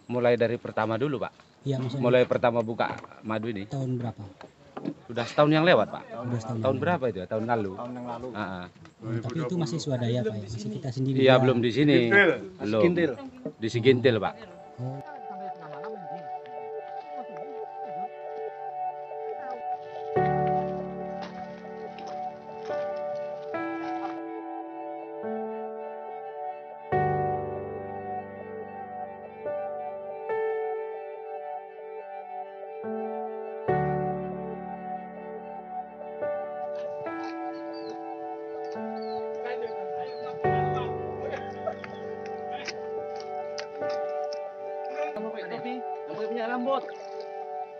mulai dari pertama dulu, Pak. Iya, maksudnya Mulai pertama buka madu ini. tahun berapa? Sudah setahun yang lewat, Pak. Udah setahun Tahun yang berapa itu ya? Tahun lalu. Tahun yang lalu. Tapi itu masih swadaya Pak ya? Masih kita sendiri Iya, buat. belum di sini. Belum. Di Sigintil, Pak. Oh.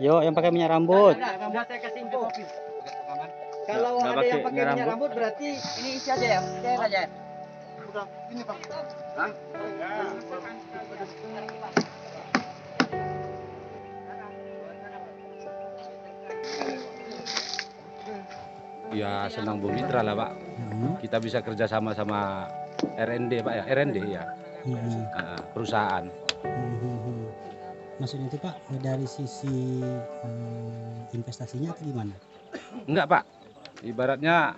Yo, yang pakai minyak rambut. Sudah saya kasih info. Kalau Nggak ada pakai yang pakai minyak minyak rambut berarti ini isi aja ya, cair aja. Udah, ini Pak. Hah? Ya senang bermitra lah, Pak. Kita bisa kerjasama sama RND, Pak ya. RND ya. Perusahaan. Maksudnya itu Pak dari sisi investasinya atau gimana? Enggak, Pak. Ibaratnya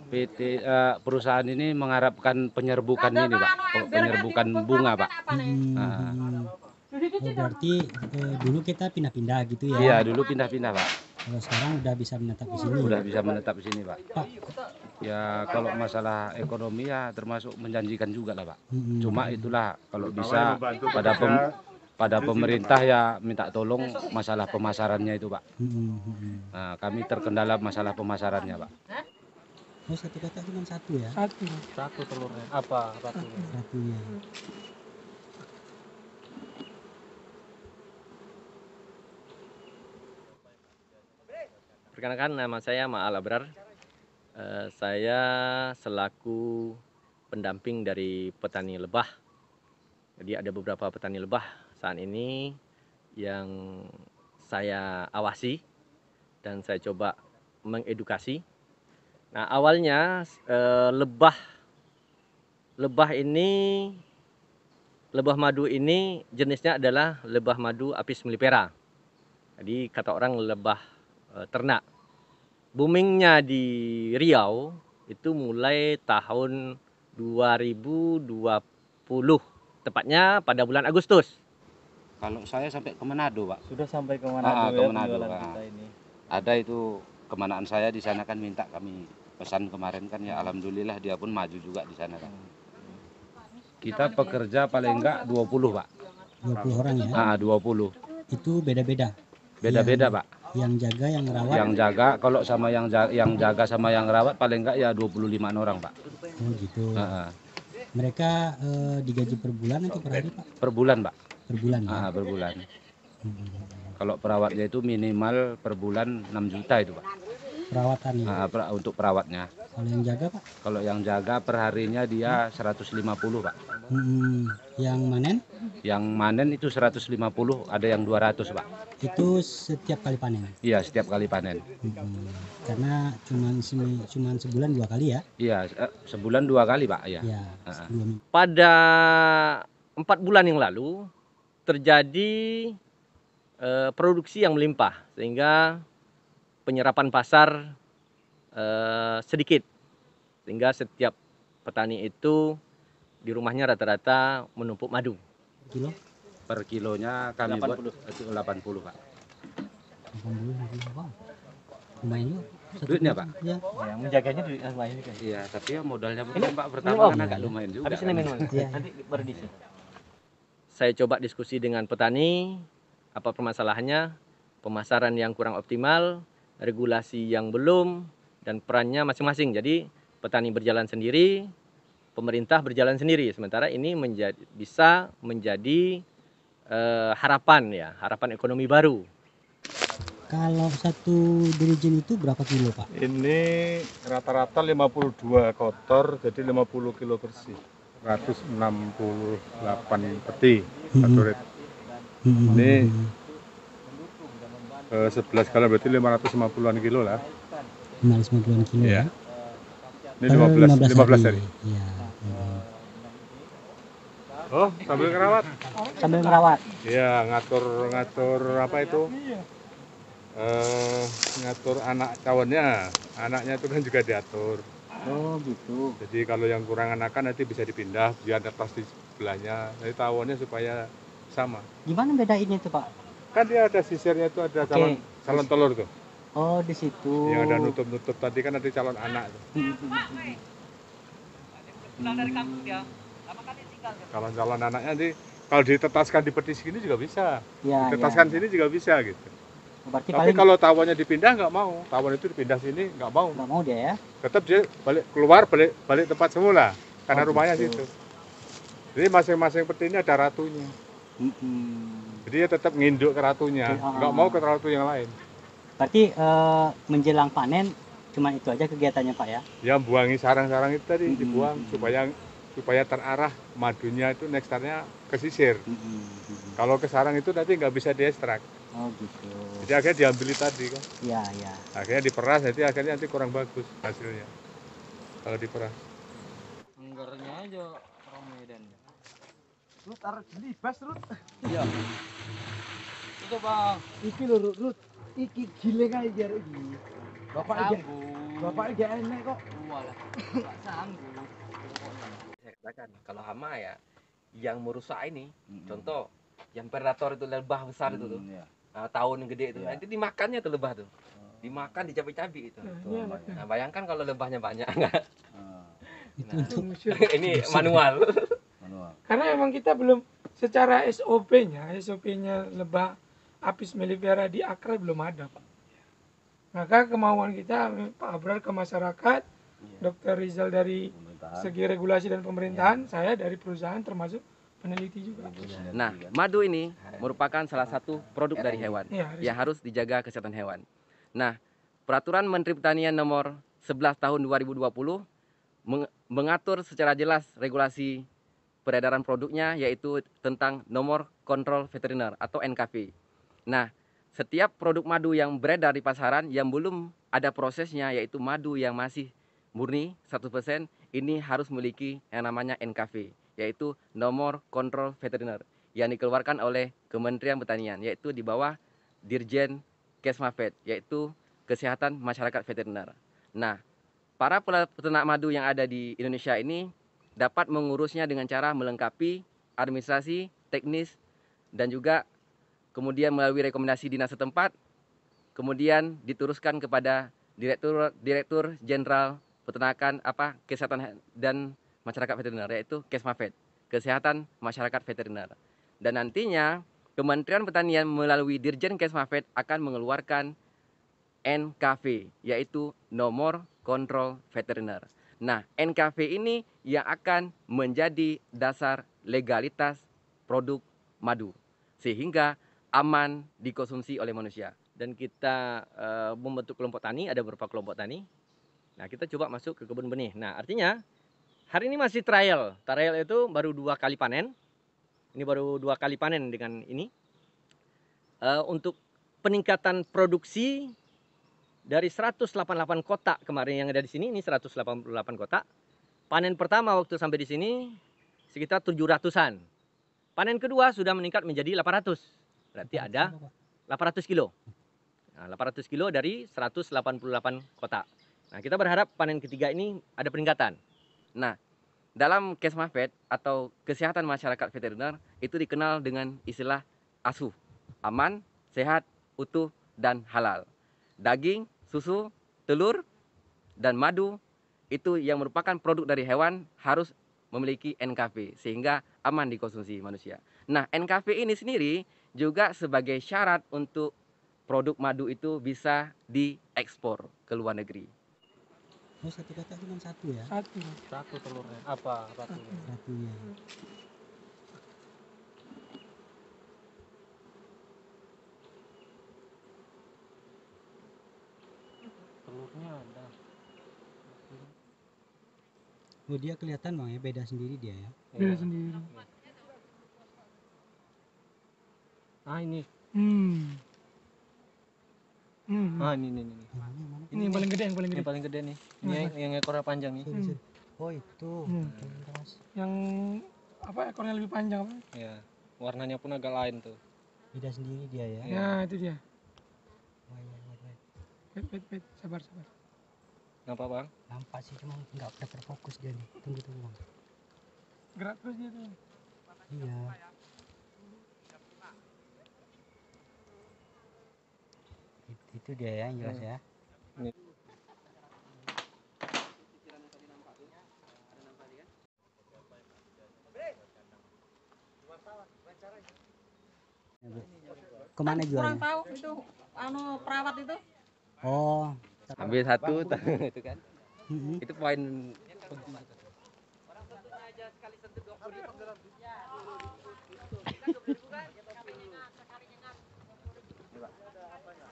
PT perusahaan ini mengharapkan penyerbukan ini, Pak. Penyerbukan bunga, Pak. Oh, berarti dulu kita pindah-pindah gitu ya? Iya, dulu pindah-pindah, Pak. Kalau sekarang udah bisa menetap di sini. Udah bisa menetap di sini, Pak. Pak. Ya kalau masalah ekonomi ya termasuk menjanjikan juga lah, Pak. Cuma itulah kalau bisa pada pemerintah ya minta tolong masalah pemasarannya itu, Pak. Nah, kami terkendala masalah pemasarannya, Pak. Oh, satu kotak cuma satu ya? Satu telurnya. Apa? Satunya. Perkenalkan, nama saya Ma'al Abrar. Saya selaku pendamping dari petani lebah. Jadi ada beberapa petani lebah saat ini yang saya awasi dan saya coba mengedukasi. Nah, awalnya lebah madu ini jenisnya adalah lebah madu Apis mellifera. Jadi kata orang lebah ternak. Boomingnya di Riau itu mulai tahun 2020, tepatnya pada bulan Agustus. Kalau saya sampai ke Manado, Pak. Sudah sampai ke Manado Ke ya Manado, penjualan Pak. kita ini. Ada itu kemanaan saya di sana kan minta kami pesan kemarin kan ya alhamdulillah dia pun maju juga di sana kan. Kita pekerja paling enggak 20, Pak. 20 orang ya? 20. Itu beda-beda? Beda-beda, Pak. Yang jaga, yang rawat? Yang jaga, kalau sama yang jaga sama yang rawat paling enggak ya 25 orang, Pak. Oh gitu. Mereka digaji per bulan atau per hari, Pak? Per bulan, Pak. Per bulan ya? Per bulan. Kalau perawatnya itu minimal per bulan 6 juta itu, Pak. Perawatan ya? Untuk perawatnya. Kalau yang jaga, Pak? Kalau yang jaga per harinya dia 150, Pak. Yang manen? Yang manen itu 150, ada yang 200, Pak. Itu setiap kali panen? Iya, setiap kali panen. Karena cuman sebulan 2 kali ya? Iya, sebulan 2 kali, Pak. Ya. Pada 4 bulan yang lalu terjadi produksi yang melimpah sehingga penyerapan pasar sedikit, sehingga setiap petani itu di rumahnya rata-rata menumpuk madu. Kilo? Per kilonya kami 80. Buat itu 80, Pak. 80, wow. Lumayan juga. Duitnya, Pak? Ya. Yang menjaganya lumayan juga. Iya, tapi ya modalnya betul, Pak. Pertama kan agak lumayan juga. Habis ini minum. Nanti baru diisi. Saya coba diskusi dengan petani, apa permasalahannya, pemasaran yang kurang optimal, regulasi yang belum, dan perannya masing-masing. Jadi petani berjalan sendiri, pemerintah berjalan sendiri. Sementara ini bisa menjadi harapan ekonomi baru. Kalau satu dirijen itu berapa kilo, Pak? Ini rata-rata 52 kotor, jadi 50 kilo bersih. 168 peti satu rit. Ini 11 kali berarti 550-an kilo lah. 550-an kilo ya? Ini 15 hari. Ya. Oh, sambil ngerawat? Sambil merawat. Iya, ngatur apa itu? Ngatur anak cawannya. Anaknya itu kan juga diatur. Oh gitu. Jadi kalau yang kurang anakan nanti bisa dipindah biar netas di sebelahnya. Jadi tawonnya supaya sama. Gimana bedainnya tuh Pak? Kan dia ada sisirnya itu ada Oke. calon telur tuh. Oh di situ. Yang ada nutup-nutup tadi kan ada calon anak tuh. Calon anaknya nanti kalau ditetaskan di peti sini juga bisa. Ya, Ditetaskan ya. sini juga bisa gitu. Berarti Tapi paling kalau tawonnya dipindah nggak mau. Tawon itu dipindah sini nggak mau. nggak mau dia ya. Tetap dia balik tempat semula karena Oh, rumahnya gitu. situ. Jadi masing-masing peti ini ada ratunya. Jadi dia tetap nginduk ke ratunya, nggak mau ke ratu yang lain. Berarti menjelang panen cuma itu aja kegiatannya Pak ya? Ya buangi sarang-sarang itu tadi dibuang supaya terarah madunya itu nektarnya ke sisir. Kalau ke sarang itu nanti nggak bisa diekstrak. Oh gitu. Jadi akhirnya diambil tadi kan. Iya iya. Akhirnya diperas, jadi akhirnya nanti kurang bagus hasilnya kalau diperas. Anggarnya aja orang Medan. Lu taruh jelibas, Rut. Iya. Itu Bang. Iki lho, Rut. Iki gile kae biar iki. Bapak gak enek kok. Walah, nggak sanggup. Saya katakan kalau hama ya yang merusak ini, contoh yang predator itu lebah besar itu tuh, tahun yang gede itu, nanti dimakannya tuh lebah tuh, dimakan dicabai-cabai itu. Nah, bayangkan kalau lebahnya banyak, ini manual. Karena emang kita belum secara SOP-nya lebah apis mellifera di Akra belum ada, Pak. Maka kemauan kita Pak Abrar ke masyarakat, Dr. Rizal dari segi regulasi dan pemerintahan, saya dari perusahaan termasuk peneliti juga. Nah, madu ini merupakan salah satu produk dari hewan yang harus dijaga kesehatan hewan. Nah, Peraturan Menteri Pertanian Nomor 11 Tahun 2020 mengatur secara jelas regulasi peredaran produknya, yaitu tentang nomor kontrol veteriner atau NKV. Nah, setiap produk madu yang beredar di pasaran yang belum ada prosesnya, yaitu madu yang masih murni 100%, ini harus memiliki yang namanya NKV, yaitu nomor kontrol veteriner yang dikeluarkan oleh Kementerian Pertanian, yaitu di bawah Dirjen Kesmafet, yaitu Kesehatan Masyarakat Veteriner. Nah, para peternak madu yang ada di Indonesia ini dapat mengurusnya dengan cara melengkapi administrasi, teknis, dan juga kemudian melalui rekomendasi dinas setempat, kemudian diteruskan kepada Direktur Jenderal Peternakan Kesehatan dan Masyarakat Veteriner, yaitu Kesmafet, Kesehatan Masyarakat Veteriner. Dan nantinya Kementerian Pertanian melalui Dirjen Kesmafet akan mengeluarkan NKV, yaitu nomor kontrol veteriner. Nah, NKV ini yang akan menjadi dasar legalitas produk madu, sehingga aman dikonsumsi oleh manusia. Dan kita membentuk kelompok tani, ada beberapa kelompok tani. Nah, kita coba masuk ke kebun benih. Nah, artinya hari ini masih trial. Trial itu baru 2 kali panen. Ini baru 2 kali panen dengan ini. Untuk peningkatan produksi dari 188 kotak kemarin yang ada di sini, ini 188 kotak. Panen pertama waktu sampai di sini sekitar 700-an. Panen kedua sudah meningkat menjadi 800. Berarti ada 800 kilo. Nah, 800 kilo dari 188 kotak. Nah, kita berharap panen ketiga ini ada peningkatan. Nah, dalam Kesmafet atau Kesehatan Masyarakat Veteriner itu dikenal dengan istilah ASUH. Aman, sehat, utuh, dan halal. Daging, susu, telur, dan madu itu yang merupakan produk dari hewan harus memiliki NKV sehingga aman dikonsumsi manusia. Nah, NKV ini sendiri juga sebagai syarat untuk produk madu itu bisa diekspor ke luar negeri. Oh, satu kotak cuma satu ya? Satu telurnya. Apa ratunya? Satunya. Telurnya ada. Oh, dia kelihatan Bang ya, beda sendiri dia ya. Beda sendiri. Ah, ini. Ah, ini. Mana? ini yang paling gede, yang paling gede. Ini paling gede nih. Ini yang ekornya panjang nih. Oh itu. Yang apa ekornya lebih panjang apa? Ya, warnanya pun agak lain tuh. Beda sendiri dia ya. Ya itu dia. Wait. Wait, sabar. Kenapa bang? Nampak sih cuma nggak terfokus dia nih. Tunggu bang. Gerak terus dia tuh. Iya. Itu dia ya yang jelas ya. Kemana Kurang jualnya? tahu itu perawat itu. Oh. Ambil satu itu kan. Mm-mm. Itu poin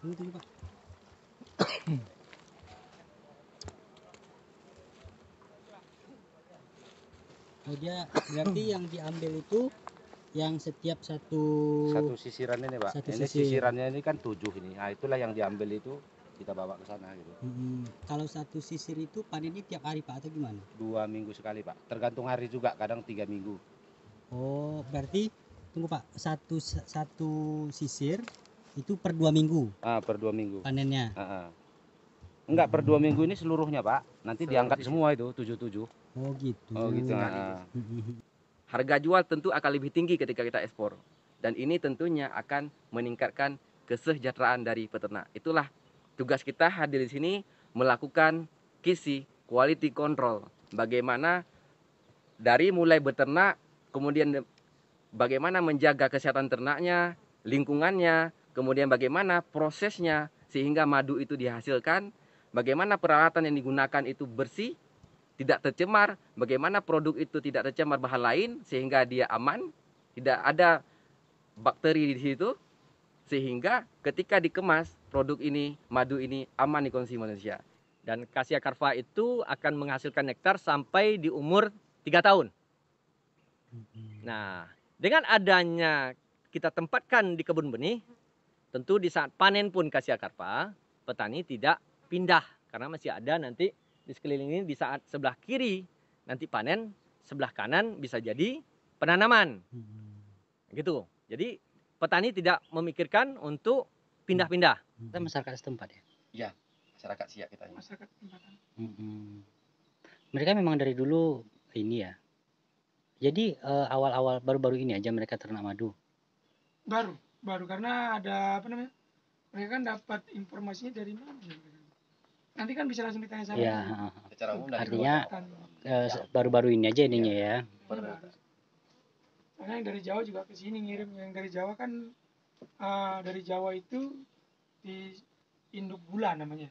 Tunggu, Pak. Oh, dia berarti yang diambil itu yang setiap satu sisiran ini Pak. Satu Ini sisir. sisirannya ini kan 7 ini. Nah, itulah yang diambil itu kita bawa ke sana gitu. Kalau satu sisir itu panennya tiap hari Pak atau gimana? 2 minggu sekali Pak. Tergantung hari juga, kadang 3 minggu. Oh, berarti tunggu Pak, satu sisir itu per 2 minggu Per 2 minggu. panennya. Enggak, per 2 minggu ini seluruhnya Pak. Nanti diangkat semua itu 7. Oh gitu. Oh gitu. harga jual tentu akan lebih tinggi ketika kita ekspor. Dan ini tentunya akan meningkatkan kesejahteraan dari peternak. Itulah tugas kita hadir di sini melakukan KISI, quality control. Bagaimana dari mulai beternak, kemudian bagaimana menjaga kesehatan ternaknya, lingkungannya, kemudian bagaimana prosesnya sehingga madu itu dihasilkan, bagaimana peralatan yang digunakan itu bersih, tidak tercemar, bagaimana produk itu tidak tercemar bahan lain sehingga dia aman, tidak ada bakteri di situ, sehingga ketika dikemas produk ini, madu ini aman dikonsumsi manusia. Dan Cassia Carva itu akan menghasilkan nektar sampai di umur 3 tahun. Nah, dengan adanya kita tempatkan di kebun benih, tentu di saat panen pun Cassia Carva, petani tidak pindah karena masih ada nanti di sekeliling ini. Di saat sebelah kiri nanti panen, sebelah kanan bisa jadi penanaman. Gitu. Jadi petani tidak memikirkan untuk pindah-pindah. Kita masyarakat setempat ya. Iya, masyarakat Siak kita. Masyarakat tempatan. Mereka memang dari dulu ini ya. Jadi awal-awal baru-baru ini aja mereka ternak madu. Baru karena ada apa namanya? Mereka kan dapat informasinya dari mana? Nanti kan bisa langsung ditanya sama Iya. Secara umum dari Artinya luar. baru-baru ini aja ininya ya. Karena yang dari Jawa juga ke sini ngirim. Yang dari Jawa kan dari Jawa itu di induk gula namanya,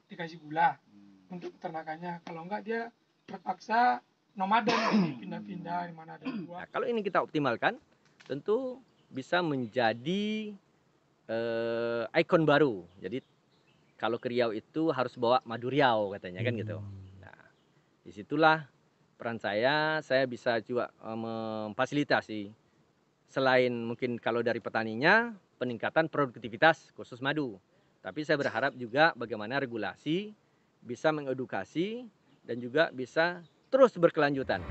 dikasih gula untuk peternakannya. Kalau enggak dia terpaksa nomaden, pindah-pindah di mana ada gua. Nah, kalau ini kita optimalkan, tentu bisa menjadi ikon baru. Jadi kalau ke Riau itu harus bawa madu Riau katanya kan gitu. Nah, disitulah peran saya bisa juga memfasilitasi selain mungkin kalau dari petaninya peningkatan produktivitas khusus madu. Tapi saya berharap juga bagaimana regulasi bisa mengedukasi dan juga bisa terus berkelanjutan.